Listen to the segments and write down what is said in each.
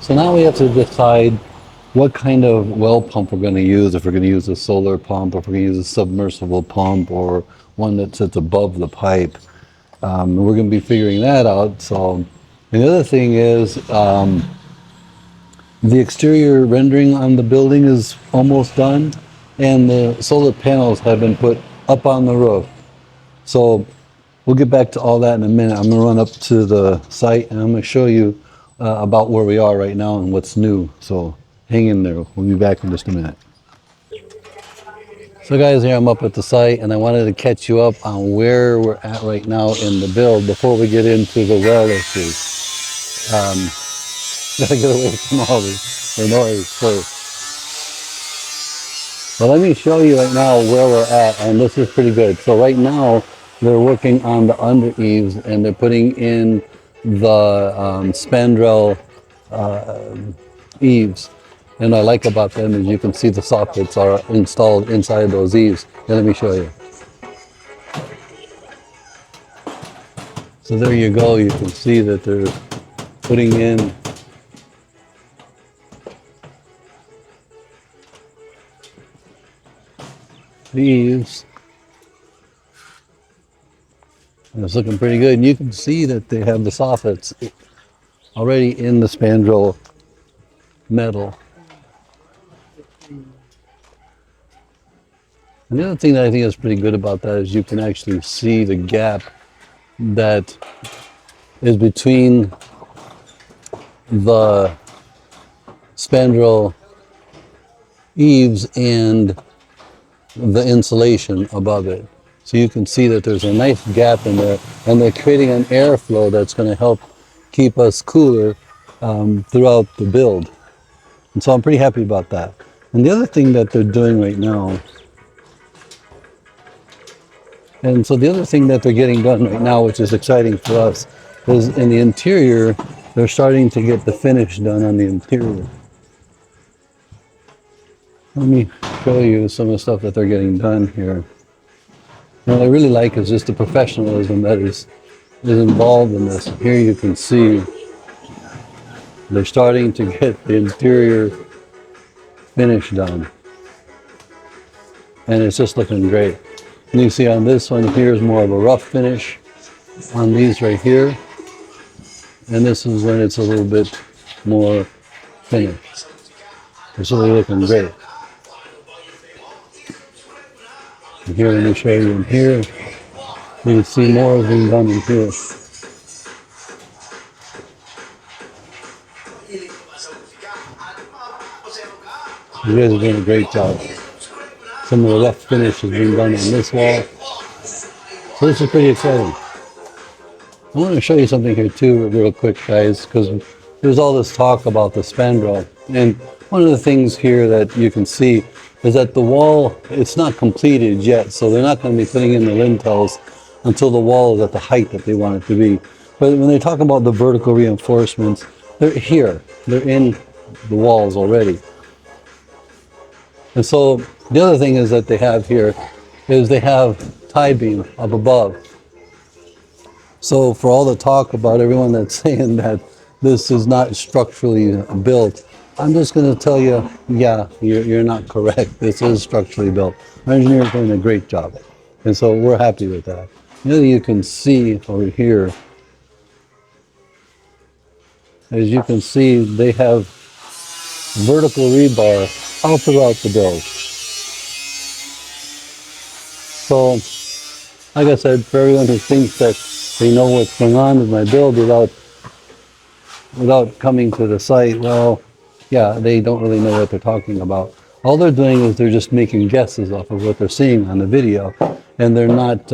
So now we have to decide what kind of well pump we're going to use, if we're going to use a solar pump, or if we're going to use a submersible pump, or one that sits above the pipe. We're going to be figuring that out. So, and the other thing is the exterior rendering on the building is almost done, and the solar panels have been put up on the roof. So we'll get back to all that in a minute. I'm going to run up to the site and I'm going to show you about where we are right now and what's new. So hang in there. We'll be back in just a minute. So guys, here I'm up at the site and I wanted to catch you up on where we're at right now in the build before we get into the well issue. Gotta get away from all the noise first. So let me show you right now where we're at, and this is pretty good. So right now they're working on the under eaves and they're putting in the spandrel eaves. And what I like about them is you can see the soffits are installed inside those eaves. And let me show you. So there you go. You can see that they're putting in the eaves. And it's looking pretty good. And you can see that they have the soffits already in the spandrel metal. And the other thing that I think is pretty good about that is you can actually see the gap that is between the spandrel eaves and the insulation above it. So you can see that there's a nice gap in there, and they're creating an airflow that's going to help keep us cooler throughout the build. And so I'm pretty happy about that. And the other thing that they're doing right now, and so the other thing that they're getting done right now, which is exciting for us, is in the interior, they're starting to get the finish done on the interior. Let me show you some of the stuff that they're getting done here. And what I really like is just the professionalism that is involved in this. Here you can see they're starting to get the interior finish done. And it's just looking great. And you see on this one here is more of a rough finish on these right here. And this is when it's a little bit more finished. It's really looking great. And here, let me show you in here. You can see more of them done in here. You guys are doing a great job. Some of the rough finish has been done on this wall. So this is pretty exciting. I want to show you something here too real quick, guys, because there's all this talk about the spandrel. And one of the things here that you can see is that the wall, it's not completed yet, so they're not going to be putting in the lintels until the wall is at the height that they want it to be. But when they talk about the vertical reinforcements, they're here. They're in the walls already. And so the other thing is that they have here is they have tie beam up above. So for all the talk about everyone that's saying that this is not structurally built, I'm just going to tell you, yeah, you're not correct. This is structurally built. Our engineer is doing a great job. And so we're happy with that. The other thing you can see over here, as you can see, they have vertical rebar all throughout the build. So, like I said, for everyone who thinks that they know what's going on with my build without coming to the site, well, yeah, they don't really know what they're talking about. All they're doing is they're just making guesses off of what they're seeing on the video, and they're not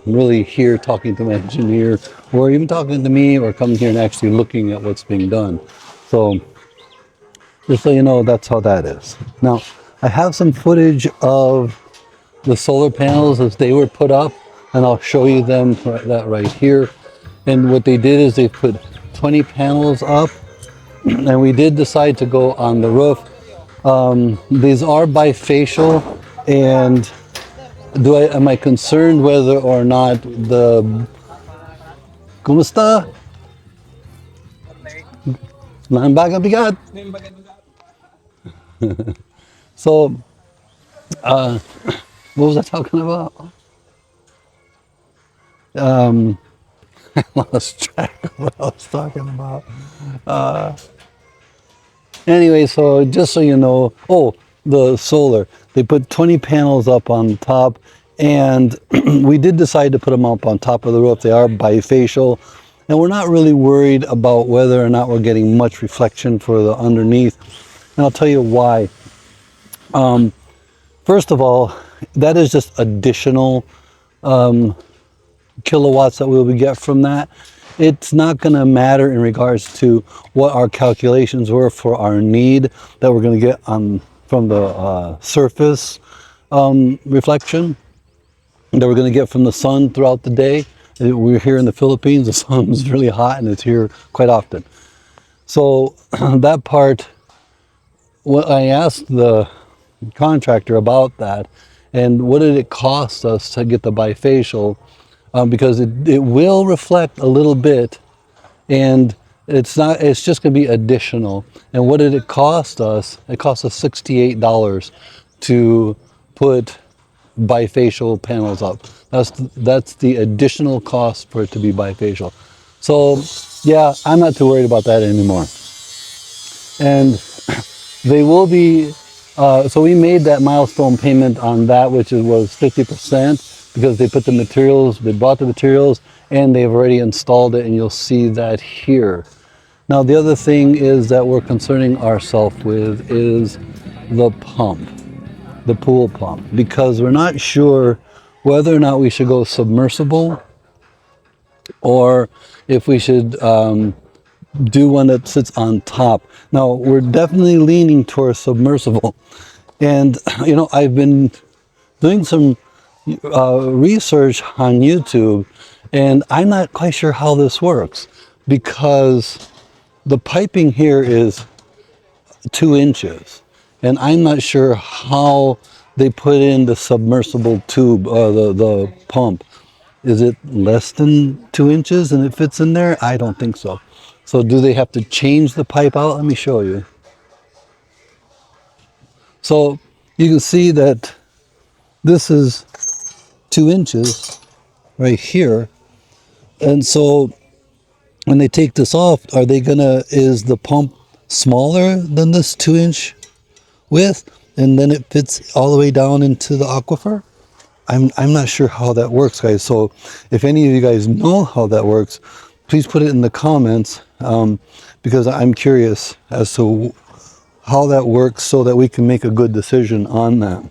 really here talking to my engineer or even talking to me or coming here and actually looking at what's being done. So just so you know, that's how that is. Now, I have some footage of the solar panels as they were put up, and I'll show you them that right here. And what they did is they put 20 panels up, and we did decide to go on the roof. These are bifacial, and am I concerned whether or not the ¿Cómo está? Lambaga bigat. So, what was I talking about? Um, I lost track of what I was talking about. Anyway, so just so you know, oh, the solar. They put 20 panels up on top, and we did decide to put them up on top of the roof. They are bifacial, and we're not really worried about whether or not we're getting much reflection for the underneath. And I'll tell you why. First of all, that is just additional kilowatts that we will get from that. It's not going to matter in regards to what our calculations were for our need that we're going to get from the surface reflection that we're going to get from the sun throughout the day. We're here in the Philippines. The sun's really hot and it's here quite often. So that part, what I asked the contractor about that, and what did it cost us to get the bifacial, because it will reflect a little bit, and it's just going to be additional. And what did it cost us? It cost us $68 to put bifacial panels up. That's the additional cost for it to be bifacial. So yeah, I'm not too worried about that anymore. And they will be, so we made that milestone payment on that, which was 50%, because they put the materials, they bought the materials, and they've already installed it, and you'll see that here. Now, the other thing is that we're concerning ourselves with is the pump, the pool pump, because we're not sure whether or not we should go submersible or if we should do one that sits on top. Now, we're definitely leaning towards submersible. And, I've been doing some research on YouTube, and I'm not quite sure how this works, because the piping here is 2 inches, and I'm not sure how they put in the submersible tube, the pump. Is it less than 2 inches and it fits in there? I don't think so. So do they have to change the pipe out? Let me show you. So you can see that this is 2 inches right here. And so when they take this off, is the pump smaller than this 2-inch width? And then it fits all the way down into the aquifer? I'm not sure how that works, guys. So if any of you guys know how that works, please put it in the comments, because I'm curious as to how that works so that we can make a good decision on that.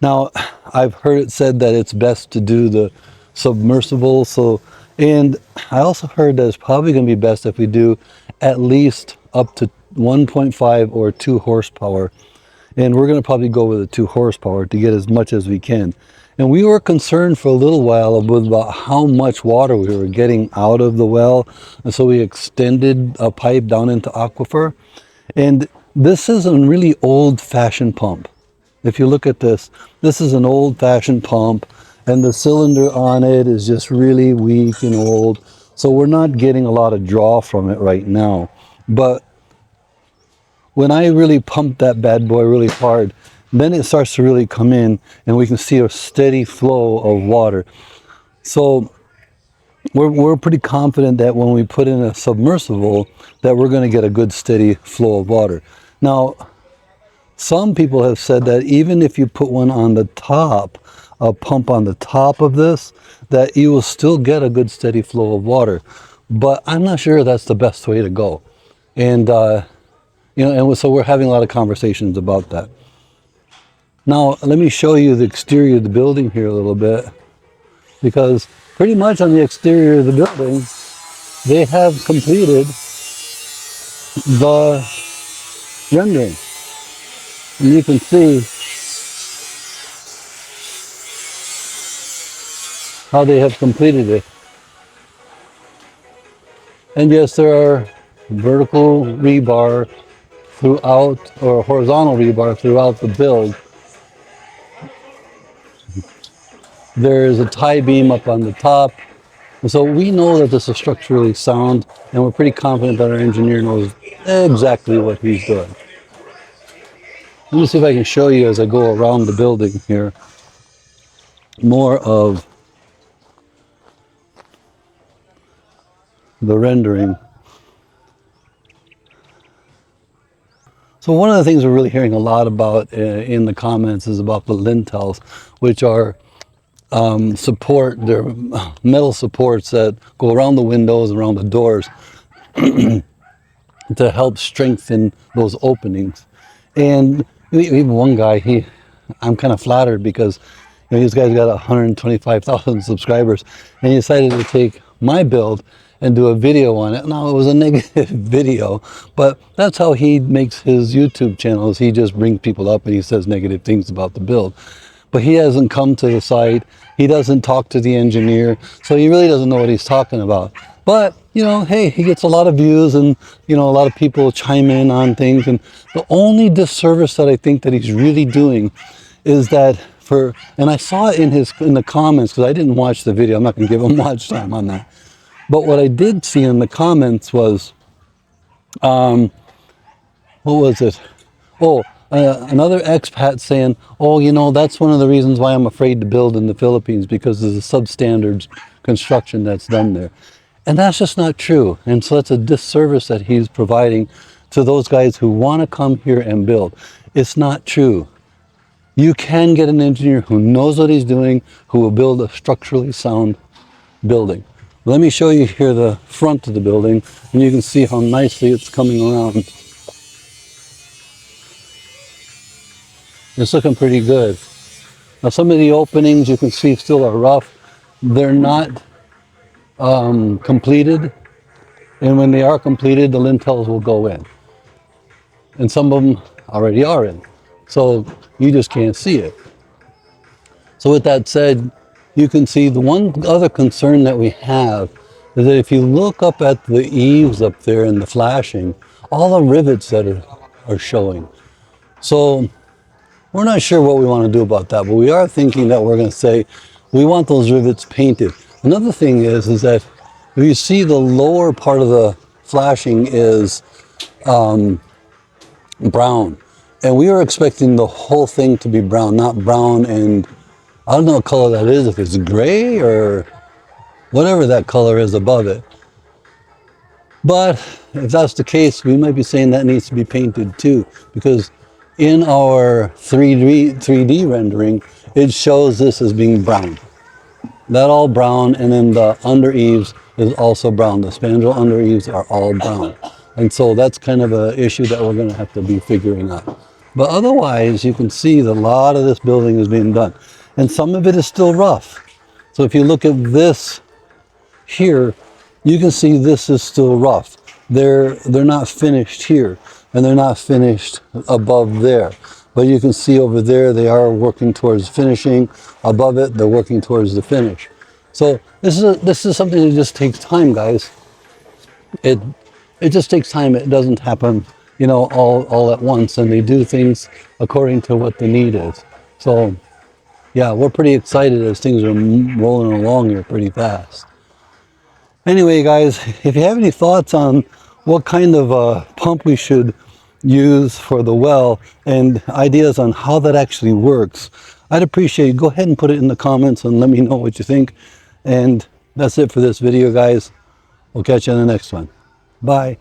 Now, I've heard it said that it's best to do the submersible. And I also heard that it's probably going to be best if we do at least up to 1.5 or 2 horsepower. And we're going to probably go with a 2 horsepower to get as much as we can. And we were concerned for a little while about how much water we were getting out of the well. And so we extended a pipe down into aquifer. And this is a really old-fashioned pump. If you look at this is an old-fashioned pump, and the cylinder on it is just really weak and old. So we're not getting a lot of draw from it right now. But when I really pump that bad boy really hard, then it starts to really come in, and we can see a steady flow of water. So we're pretty confident that when we put in a submersible, that we're going to get a good steady flow of water. Now, some people have said that even if you put one on the top, a pump on the top of this, that you will still get a good steady flow of water. But I'm not sure that's the best way to go. And and so we're having a lot of conversations about that. Now, let me show you the exterior of the building here a little bit, because pretty much on the exterior of the building, they have completed the rendering. And you can see how they have completed it. And yes, there are vertical rebar throughout, or horizontal rebar throughout the build. There is a tie beam up on the top, And so we know that this is structurally sound, and we're pretty confident that our engineer knows exactly what he's doing. Let me see if I can show you as I go around the building here more of the rendering. So one of the things we're really hearing a lot about in the comments is about the lintels, which are they're metal supports that go around the windows, around the doors, to help strengthen those openings. And even one guy, I'm kind of flattered because this guy's got 125,000 subscribers, and he decided to take my build and do a video on it. Now, it was a negative video, but that's how he makes his YouTube channels. He just brings people up and he says negative things about the build. But he hasn't come to the site. He doesn't talk to the engineer, so he really doesn't know what he's talking about. But, hey, he gets a lot of views, and, a lot of people chime in on things. And the only disservice that I think that he's really doing is that and I saw it in the comments, because I didn't watch the video. I'm not going to give him watch time on that. But what I did see in the comments was, what was it? Oh, another expat saying, oh, that's one of the reasons why I'm afraid to build in the Philippines, because of the substandard construction that's done there. And that's just not true. And so that's a disservice that he's providing to those guys who want to come here and build. It's not true. You can get an engineer who knows what he's doing, who will build a structurally sound building. Let me show you here the front of the building, and you can see how nicely it's coming around. It's looking pretty good. Now, some of the openings you can see still are rough. They're not completed, and when they are completed, the lintels will go in. And some of them already are in. So you just can't see it. So with that said, you can see the one other concern that we have is that if you look up at the eaves up there and the flashing, all the rivets that are showing. So we're not sure what we want to do about that, but we are thinking that we're going to say we want those rivets painted. Another thing is that if you see the lower part of the flashing is brown, and we were expecting the whole thing to be brown, not brown, and I don't know what color that is, if it's gray or whatever that color is above it. But if that's the case, we might be saying that needs to be painted too, because in our 3D rendering, it shows this as being brown. That all brown, and then the under eaves is also brown. The spandrel under eaves are all brown. And so that's kind of an issue that we're going to have to be figuring out. But otherwise, you can see that a lot of this building is being done. And some of it is still rough. So if you look at this here, you can see this is still rough. They're not finished here, and they're not finished above there. But you can see over there, they are working towards finishing. Above it, they're working towards the finish. So this is something that just takes time, guys. It just takes time. It doesn't happen, all at once. And they do things according to what the need is. So, yeah, we're pretty excited as things are rolling along here pretty fast. Anyway, guys, if you have any thoughts on what kind of pump we should use for the well and ideas on how that actually works, I'd appreciate it. Go ahead and put it in the comments and let me know what you think. And that's it for this video, guys. We'll catch you on the next one. Bye.